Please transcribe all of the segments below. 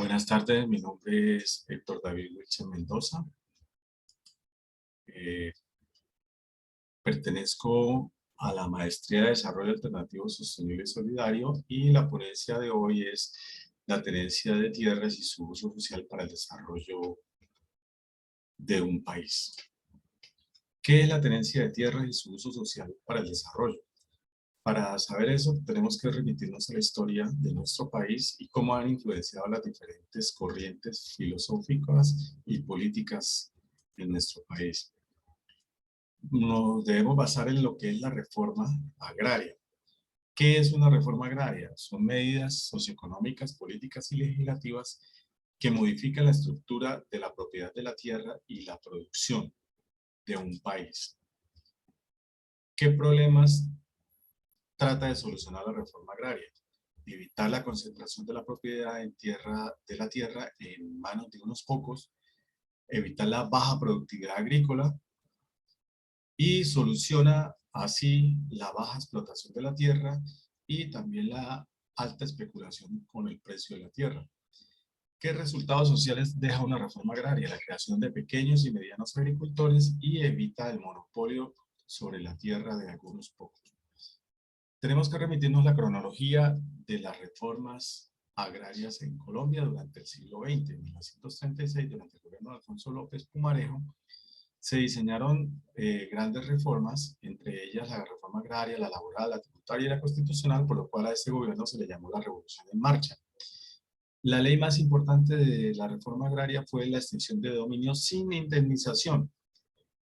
Buenas tardes, mi nombre es Héctor David Wilson Mendoza. Eh, Pertenezco a la Maestría de Desarrollo Alternativo Sostenible y Solidario y la ponencia de hoy es la tenencia de tierras y su uso social para el desarrollo de un país. ¿Qué es la tenencia de tierras y su uso social para el desarrollo? Para saber eso, tenemos que remitirnos a la historia de nuestro país y cómo han influenciado las diferentes corrientes filosóficas y políticas en nuestro país. Nos debemos basar en lo que es la reforma agraria. ¿Qué es una reforma agraria? Son medidas socioeconómicas, políticas y legislativas que modifican la estructura de la propiedad de la tierra y la producción de un país. ¿Qué problemas trata de solucionar la reforma agraria? Evitar la concentración de la propiedad de la tierra en manos de unos pocos, evitar la baja productividad agrícola y soluciona así la baja explotación de la tierra y también la alta especulación con el precio de la tierra. ¿Qué resultados sociales deja una reforma agraria? La creación de pequeños y medianos agricultores y evita el monopolio sobre la tierra de algunos pocos. Tenemos que remitirnos a la cronología de las reformas agrarias en Colombia durante el siglo XX. En 1936, durante el gobierno de Alfonso López Pumarejo, se diseñaron grandes reformas, entre ellas la reforma agraria, la laboral, la tributaria y la constitucional, por lo cual a este gobierno se le llamó la Revolución en Marcha. La ley más importante de la reforma agraria fue la extinción de dominio sin indemnización,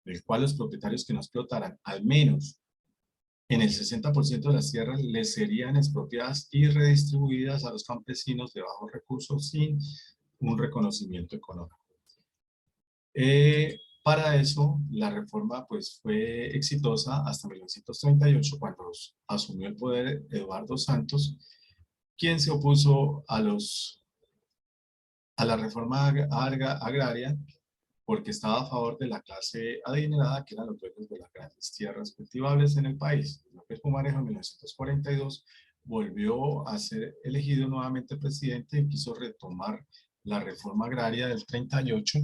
del cual los propietarios que no explotaran al menos en el 60% de las tierras les serían expropiadas y redistribuidas a los campesinos de bajos recursos sin un reconocimiento económico. Para eso, la reforma pues, fue exitosa hasta 1938, cuando asumió el poder Eduardo Santos, quien se opuso a la reforma agraria porque estaba a favor de la clase adinerada, que eran los dueños de las grandes tierras cultivables en el país. López Pumarejo en 1942 volvió a ser elegido nuevamente presidente y quiso retomar la reforma agraria del 38,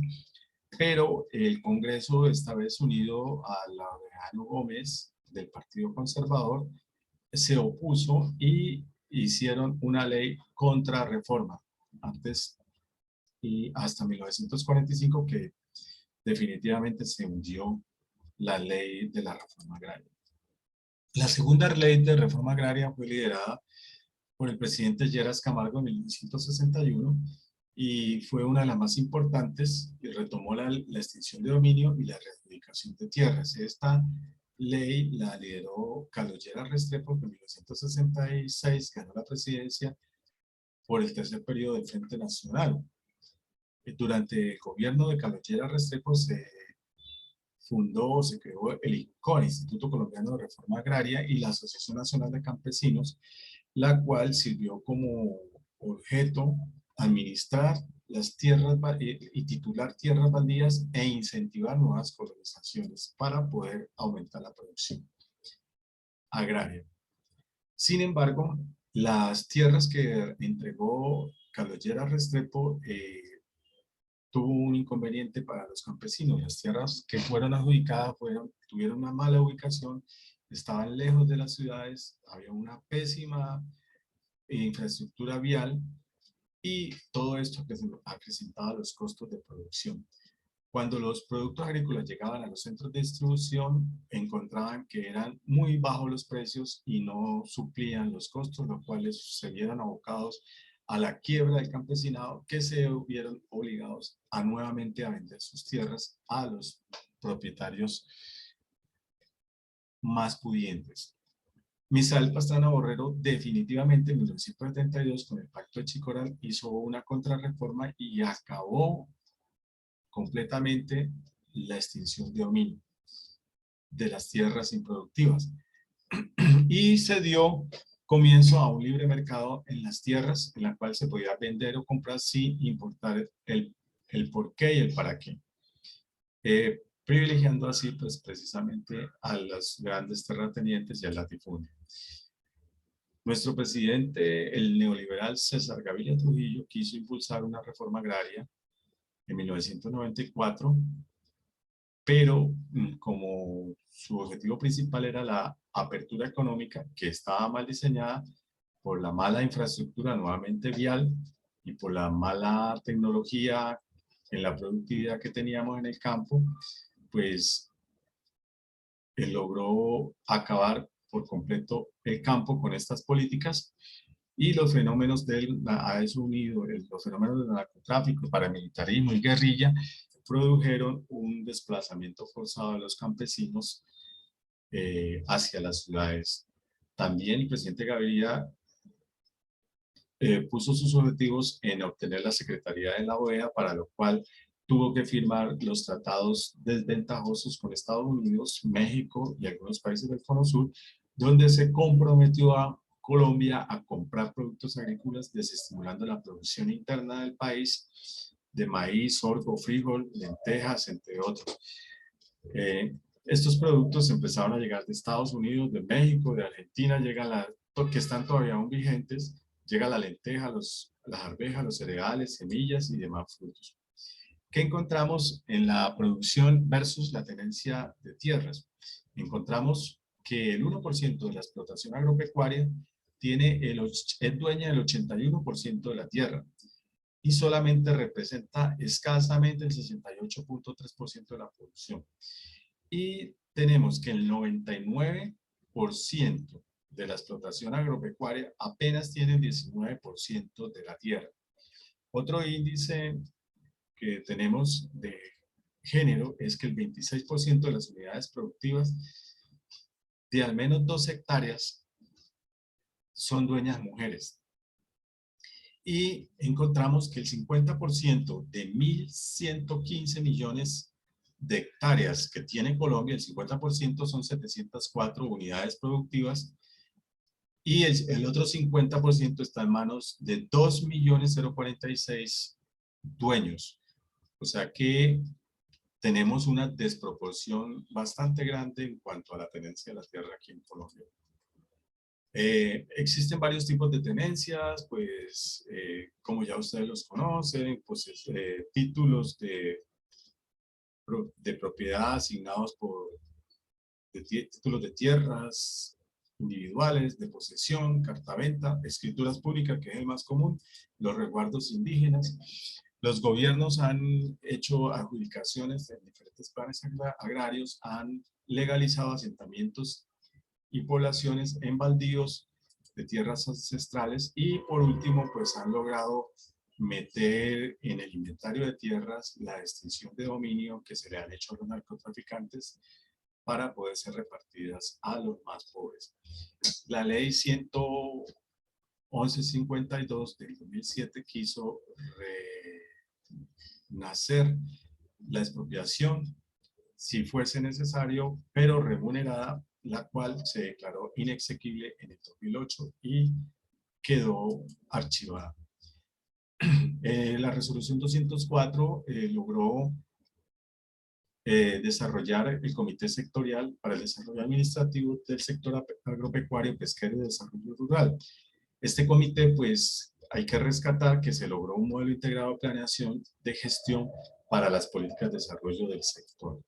pero el Congreso, esta vez unido a Laureano Gómez del Partido Conservador, se opuso y hicieron una ley contra reforma. Antes y hasta 1945 que definitivamente se hundió la ley de la reforma agraria. La segunda ley de reforma agraria fue liderada por el presidente Lleras Camargo en 1961 y fue una de las más importantes y retomó la extinción de dominio y la readjudicación de tierras. Esta ley la lideró Carlos Lleras Restrepo, que en 1966 ganó la presidencia por el tercer periodo del Frente Nacional. Durante el gobierno de Carlos Lleras Restrepo se creó el INCOR, Instituto Colombiano de Reforma Agraria, y la Asociación Nacional de Campesinos, la cual sirvió como objeto administrar las tierras y titular tierras baldías e incentivar nuevas colonizaciones para poder aumentar la producción agraria. Sin embargo, las tierras que entregó Carlos Lleras Restrepo tuvo un inconveniente para los campesinos. Las tierras que fueron adjudicadas tuvieron una mala ubicación, estaban lejos de las ciudades, había una pésima infraestructura vial y todo esto acrecentaba los costos de producción. Cuando los productos agrícolas llegaban a los centros de distribución, encontraban que eran muy bajos los precios y no suplían los costos, los cuales se vieron abocados a la quiebra del campesinado, que se vieron obligados a nuevamente a vender sus tierras a los propietarios más pudientes. Misael Pastrana Borrero definitivamente en 1972 con el Pacto de Chicoral hizo una contrarreforma y acabó completamente la extinción de dominio de las tierras improductivas y se dio comienzo a un libre mercado en las tierras en la cual se podía vender o comprar sin importar el por qué y el para qué, privilegiando así pues precisamente a los grandes terratenientes y al latifundio. Nuestro presidente, el neoliberal César Gaviria Trujillo, quiso impulsar una reforma agraria en 1994, pero como su objetivo principal era la apertura económica, que estaba mal diseñada por la mala infraestructura nuevamente vial y por la mala tecnología en la productividad que teníamos en el campo, pues él logró acabar por completo el campo con estas políticas y los fenómenos a eso unido, los fenómenos del narcotráfico, paramilitarismo y guerrilla produjeron un desplazamiento forzado de los campesinos hacia las ciudades. También el presidente Gaviria puso sus objetivos en obtener la Secretaría de la OEA, para lo cual tuvo que firmar los tratados desventajosos con Estados Unidos, México y algunos países del Cono Sur, donde se comprometió a Colombia a comprar productos agrícolas, desestimulando la producción interna del país de maíz, sorgo, frijol, lentejas, entre otros. Estos productos empezaron a llegar de Estados Unidos, de México, de Argentina, que están todavía aún vigentes, llega la lenteja, las arvejas, los cereales, semillas y demás frutos. ¿Qué encontramos en la producción versus la tenencia de tierras? Encontramos que el 1% de la explotación agropecuaria es dueña del 81% de la tierra y solamente representa escasamente el 68.3% de la producción. Y tenemos que el 99% de la explotación agropecuaria apenas tiene el 19% de la tierra. Otro índice que tenemos de género es que el 26% de las unidades productivas de al menos 2 hectáreas son dueñas mujeres. Y encontramos que el 50% de 1.115 millones de hectáreas que tiene Colombia, el 50% son 704 unidades productivas y el otro 50% está en manos de 2.046 dueños. O sea que tenemos una desproporción bastante grande en cuanto a la tenencia de la tierra aquí en Colombia. Existen varios tipos de tenencias, pues como ya ustedes los conocen, pues títulos de propiedad asignados títulos de tierras individuales, de posesión, carta-venta, escrituras públicas, que es el más común, los resguardos indígenas. Los gobiernos han hecho adjudicaciones en diferentes planes agrarios, han legalizado asentamientos y poblaciones en baldíos de tierras ancestrales y por último pues han logrado meter en el inventario de tierras la extinción de dominio que se le han hecho a los narcotraficantes para poder ser repartidas a los más pobres. La ley 1152 del 2007 quiso renacer la expropiación si fuese necesario, pero remunerada, la cual se declaró inexequible en el 2008 y quedó archivada. La resolución 204 logró desarrollar el Comité Sectorial para el Desarrollo Administrativo del Sector Agropecuario, Pesquero y Desarrollo Rural. Este comité, pues, hay que rescatar que se logró un modelo integrado de planeación de gestión para las políticas de desarrollo del sector.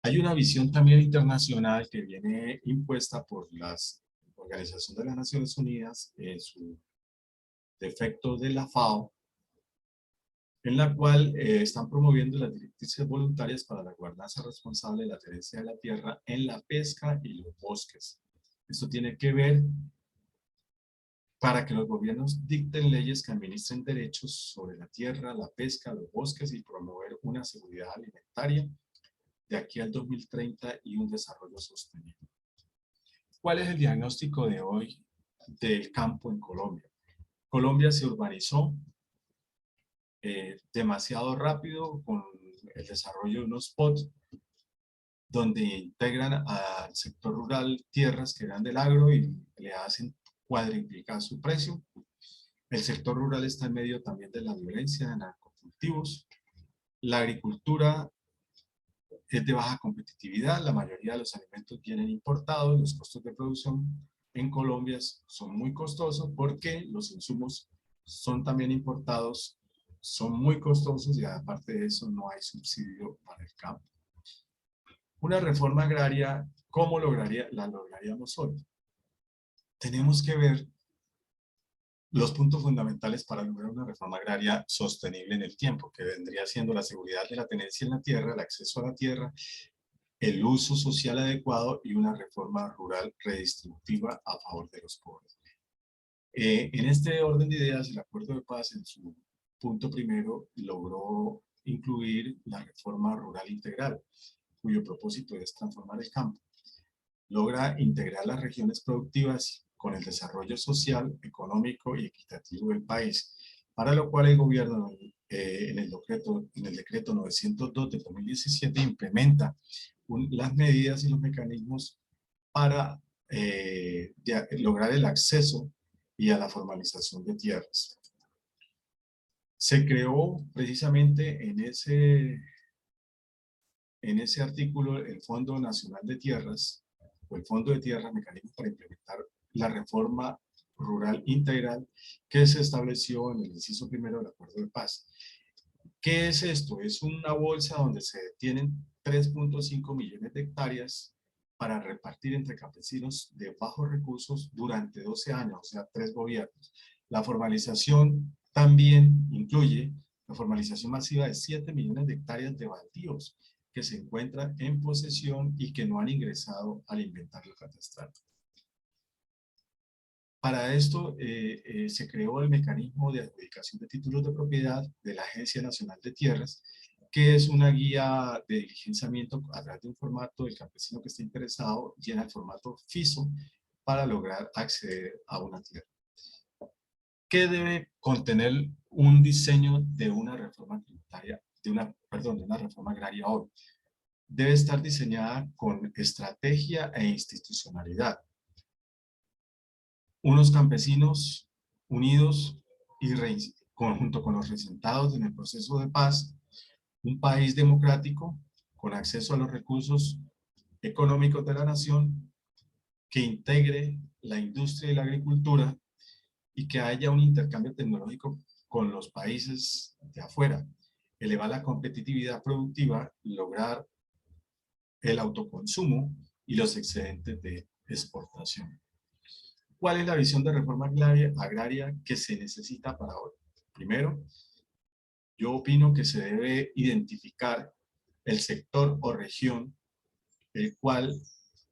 Hay una visión también internacional que viene impuesta por la Organización de las Naciones Unidas en su defecto de la FAO, en la cual están promoviendo las directrices voluntarias para la gobernanza responsable de la tenencia de la tierra en la pesca y los bosques. Esto tiene que ver para que los gobiernos dicten leyes que administren derechos sobre la tierra, la pesca, los bosques y promover una seguridad alimentaria de aquí al 2030 y un desarrollo sostenible. ¿Cuál es el diagnóstico de hoy del campo en Colombia? Colombia se urbanizó demasiado rápido con el desarrollo de unos POT donde integran al sector rural tierras que eran del agro y le hacen cuadriplicar su precio. El sector rural está en medio también de la violencia, de narcocultivos. La agricultura es de baja competitividad, la mayoría de los alimentos vienen importados, los costos de producción en Colombia son muy costosos porque los insumos son también importados, son muy costosos y aparte de eso no hay subsidio para el campo. Una reforma agraria, ¿cómo la lograríamos hoy? Tenemos que ver los puntos fundamentales para lograr una reforma agraria sostenible en el tiempo, que vendría siendo la seguridad de la tenencia en la tierra, el acceso a la tierra, el uso social adecuado y una reforma rural redistributiva a favor de los pobres. En este orden de ideas, el Acuerdo de Paz en su punto primero logró incluir la reforma rural integral, cuyo propósito es transformar el campo. Logra integrar las regiones productivas con el desarrollo social, económico y equitativo del país, para lo cual el gobierno en el decreto 902 de 2017 implementa las medidas y los mecanismos para lograr el acceso y a la formalización de tierras. Se creó precisamente en ese artículo el Fondo Nacional de Tierras, o el Fondo de Tierras, mecanismos para implementar la reforma rural integral que se estableció en el inciso primero del Acuerdo de Paz. ¿Qué es esto? Es una bolsa donde se tienen 3.5 millones de hectáreas para repartir entre campesinos de bajos recursos durante 12 años, o sea, 3 gobiernos. La formalización también incluye la formalización masiva de 7 millones de hectáreas de baldíos que se encuentran en posesión y que no han ingresado al inventario catastral. Para esto se creó el mecanismo de adjudicación de títulos de propiedad de la Agencia Nacional de Tierras, que es una guía de diligenciamiento a través de un formato. El campesino que esté interesado llena el formato FISO para lograr acceder a una tierra. ¿Qué debe contener un diseño de una reforma tributaria, de una reforma agraria hoy? Debe estar diseñada con estrategia e institucionalidad. Unos campesinos unidos y junto con los resentados en el proceso de paz, un país democrático con acceso a los recursos económicos de la nación, que integre la industria y la agricultura y que haya un intercambio tecnológico con los países de afuera, elevar la competitividad productiva, lograr el autoconsumo y los excedentes de exportación. ¿Cuál es la visión de reforma agraria que se necesita para hoy? Primero, yo opino que se debe identificar el sector o región, el cual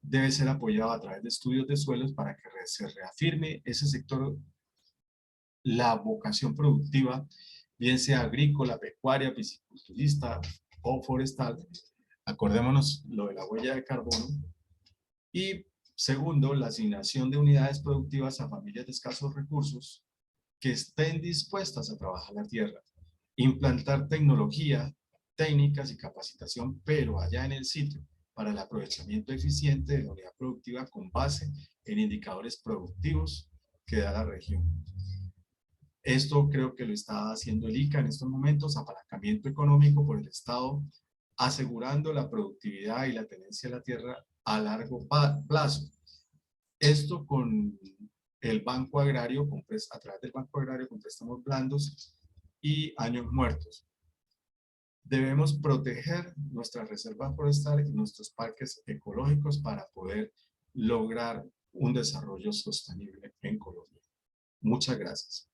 debe ser apoyado a través de estudios de suelos para que se reafirme ese sector, la vocación productiva, bien sea agrícola, pecuaria, pisciculturista o forestal. Acordémonos lo de la huella de carbono. Y segundo, la asignación de unidades productivas a familias de escasos recursos que estén dispuestas a trabajar la tierra. Implantar tecnología, técnicas y capacitación, pero allá en el sitio, para el aprovechamiento eficiente de la unidad productiva con base en indicadores productivos que da la región. Esto creo que lo está haciendo el ICA en estos momentos, apalancamiento económico por el Estado, asegurando la productividad y la tenencia de la tierra a largo plazo. Esto con el Banco Agrario, a través del Banco Agrario con préstamos blandos y años muertos. Debemos proteger nuestras reservas forestales y nuestros parques ecológicos para poder lograr un desarrollo sostenible en Colombia. Muchas gracias.